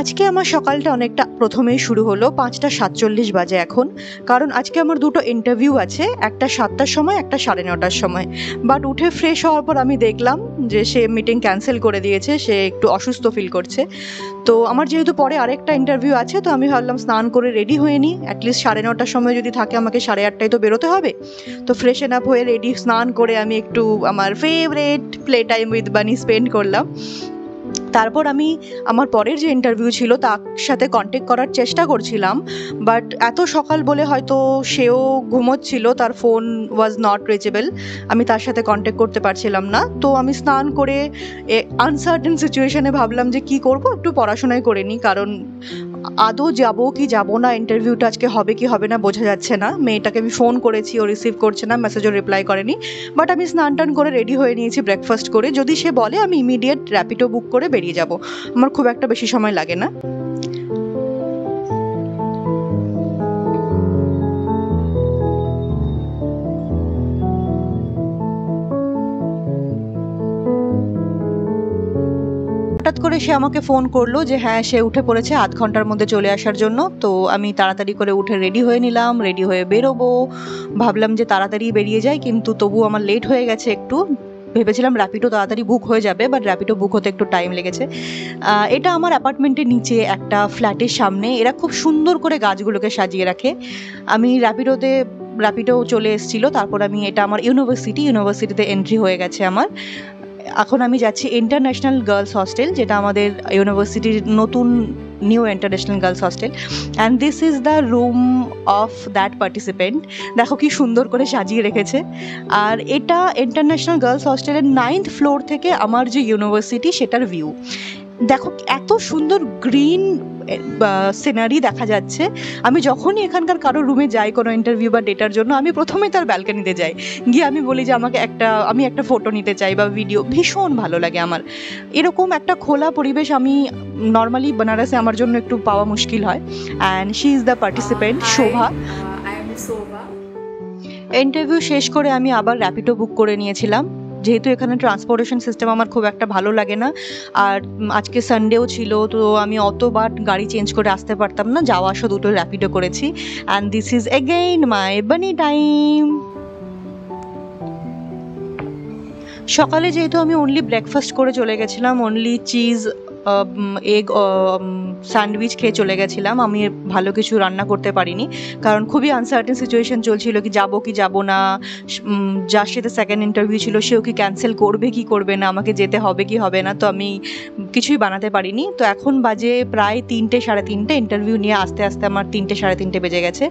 আজকে আমার সকালটা অনেকটা প্রথমেই শুরু হলো। ৫টা ৪৭ বাজে এখন। কারণ আজকে আমার দুটো ইন্টারভিউ আছে, একটা ৭টার সময়, একটা ৯:৩০টার সময়। বাট উঠে ফ্রেশ হওয়ার পর আমি দেখলাম যে সে মিটিং ক্যান্সেল করে দিয়েছে, সে একটু অসুস্থ ফিল করছে। তো আমার যেহেতু পরে আরেকটা ইন্টারভিউ আছে, তো আমি ভাবলাম স্নান করে রেডি হয়ে নিই, অ্যাটলিস্ট ৯:৩০টার সময় যদি থাকে আমাকে ৮:৩০টায় তো বেরোতে হবে। তো ফ্রেশন আপ হয়ে রেডি, স্নান করে আমি একটু আমার ফেভারিট প্লে টাইম উইথ বানি স্পেন্ড করলাম। তারপর আমি আমার পরের যে ইন্টারভিউ ছিল তার সাথে কন্ট্যাক্ট করার চেষ্টা করছিলাম, বাট এত সকাল বলে হয়তো সেও ঘুমোচ্ছিল, তার ফোন ওয়াজ নট রিচেবল, আমি তার সাথে কন্ট্যাক্ট করতে পারছিলাম না। তো আমি স্নান করে আনসার্টেন সিচুয়েশনে ভাবলাম যে কি করব, একটু পড়াশোনাই করে নিই, কারণ আদৌ যাবো কি যাবো না, ইন্টারভিউটা আজকে হবে কি হবে না বোঝা যাচ্ছে না। মেয়েটাকে আমি ফোন করেছি, ও রিসিভ করছে না, মেসেজও রিপ্লাই করেনি। বাট আমি স্নান টান করে রেডি হয়ে নিয়েছি ব্রেকফাস্ট করে, যদি সে বলে আমি ইমিডিয়েট র্যাপিডো বুক করে বেরিয়ে যাব, আমার খুব একটা বেশি সময় লাগে না। হঠাৎ করে সে আমাকে ফোন করলো যে হ্যাঁ সে উঠে পড়েছে, আধ ঘন্টার মধ্যে চলে আসার জন্য। তো আমি তাড়াতাড়ি করে উঠে রেডি হয়ে নিলাম, রেডি হয়ে বেরোবো, ভাবলাম যে তাড়াতাড়ি বেরিয়ে যাই, কিন্তু তবু আমার লেট হয়ে গেছে একটু। ভেবেছিলাম র্যাপিডো তাড়াতাড়ি বুক হয়ে যাবে, বাট র্যাপিডো বুক হতে একটু টাইম লেগেছে। এটা আমার অ্যাপার্টমেন্টের নিচে একটা ফ্ল্যাটের সামনে, এরা খুব সুন্দর করে গাছগুলোকে সাজিয়ে রাখে। আমি র্যাপিডো চলে এসেছিলো, তারপর আমি, এটা আমার ইউনিভার্সিটিতে এন্ট্রি হয়ে গেছে আমার। এখন আমি যাচ্ছি ইন্টারন্যাশনাল গার্লস হস্টেল, যেটা আমাদের ইউনিভার্সিটির নতুন new international girls hostel, and this is the room of that participant. দেখো কি সুন্দর করে সাজিয়ে রেখেছে। আর এটা ইন্টারন্যাশনাল গার্লস হস্টেলের 9th ফ্লোর থেকে আমার যে ইউনিভার্সিটি সেটার ভিউ। দেখো এত সুন্দর গ্রিন সিনারি দেখা যাচ্ছে। আমি যখনই এখানকার কারো রুমে যাই কোনো ইন্টারভিউ বা ডেটার জন্য, আমি প্রথমেই তার ব্যালকনিতে যাই, গিয়ে আমি বলি যে আমি একটা ফটো নিতে চাই বা ভিডিও। ভীষণ ভালো লাগে আমার এরকম একটা খোলা পরিবেশ। আমি নর্মালি বেনারসে আমার জন্য একটু পাওয়া মুশকিল হয়। And she is the participant, Shobha. Interview শেষ করে আমি আবার র্যাপিডো বুক করে নিয়েছিলাম, যেহেতু এখানে ট্রান্সপোর্টেশন সিস্টেম আমার খুব একটা ভালো লাগে না। আর আজকে সানডেও ছিল, তো আমি অতবার গাড়ি চেঞ্জ করে আসতে পারতাম না, যাওয়া আসা দুটো র্যাপিডো করেছি। অ্যান্ড দিস ইজ এগেইন মাই বানি টাইম। সকালে যেহেতু আমি অনলি ব্রেকফাস্ট করে চলে গেছিলাম, অনলি চিজ এগ স্যান্ডউইচ খেয়ে চলে গেছিলাম, আমি ভালো কিছু রান্না করতে পারিনি, কারণ খুবই আনসার্টেন সিচুয়েশন চলছিল কি যাব না। যার সাথে সেকেন্ড ইন্টারভিউ ছিল সেও কি ক্যান্সেল করবে কি করবে না, আমাকে যেতে হবে কি হবে না, তো আমি কিছুই বানাতে পারিনি। তো এখন বাজে প্রায় 3টে 3:30, ইন্টারভিউ নিয়ে আস্তে আস্তে আমার 3টে 3:30 বেজে গেছে।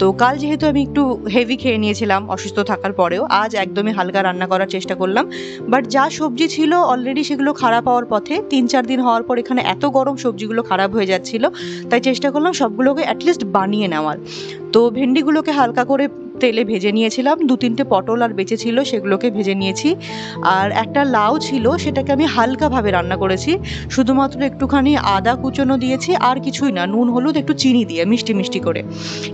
তো কাল যেহেতু আমি একটু হেভি খেয়ে নিয়েছিলাম অসুস্থ থাকার পরেও, আজ একদমই হালকা রান্না করার চেষ্টা করলাম। বাট যা সবজি ছিল অলরেডি সেগুলো খারাপ হওয়ার পথে, 3-4 দিন হওয়ার পর এখানে এত গরম সবজিগুলো খারাপ হয়ে যাচ্ছিল, তাই চেষ্টা করলাম সবগুলোকে অ্যাটলিস্ট বানিয়ে নেওয়ার। তো ভেন্ডিগুলোকে হালকা করে তেলে ভেজে নিয়েছিলাম, 2-3টে পটল আর বেঁচে ছিল সেগুলোকে ভেজে নিয়েছি, আর একটা লাউ ছিল সেটাকে আমি হালকাভাবে রান্না করেছি, শুধুমাত্র একটুখানি আদা কুচনো দিয়েছি, আর কিছুই না, নুন হলুদ একটু চিনি দিয়ে মিষ্টি মিষ্টি করে।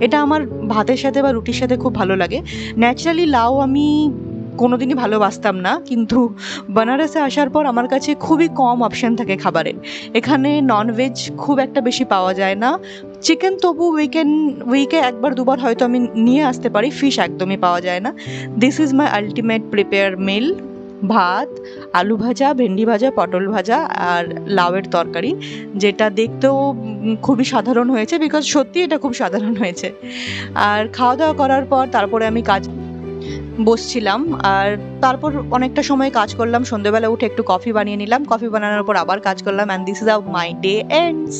এটা আমার ভাতের সাথে বা রুটির সাথে খুব ভালো লাগে। ন্যাচারালি লাউ আমি কোনোদিনই ভালোবাসতাম না, কিন্তু বেনারসে আসার পর আমার কাছে খুবই কম অপশান থাকে খাবারের। এখানে ননভেজ খুব একটা বেশি পাওয়া যায় না, চিকেন তবু উইকে 1-2বার হয়তো আমি নিয়ে আসতে পারি, ফিশ একদমই পাওয়া যায় না। This is my ultimate prepare meal: ভাত, আলু ভাজা, ভেন্ডি ভাজা, পটল ভাজা আর লাউয়ের তরকারি, যেটা দেখতেও খুবই সাধারণ হয়েছে, বিকজ সত্যি এটা খুব সাধারণ হয়েছে। আর খাওয়া দাওয়া করার পর তারপরে আমি বসছিলাম, আর তারপর অনেকটা সময় কাজ করলাম। সন্ধ্যেবেলা উঠে একটু কফি বানিয়ে নিলাম, কফি বানানোর পর আবার কাজ করলাম, and this is how my day ends.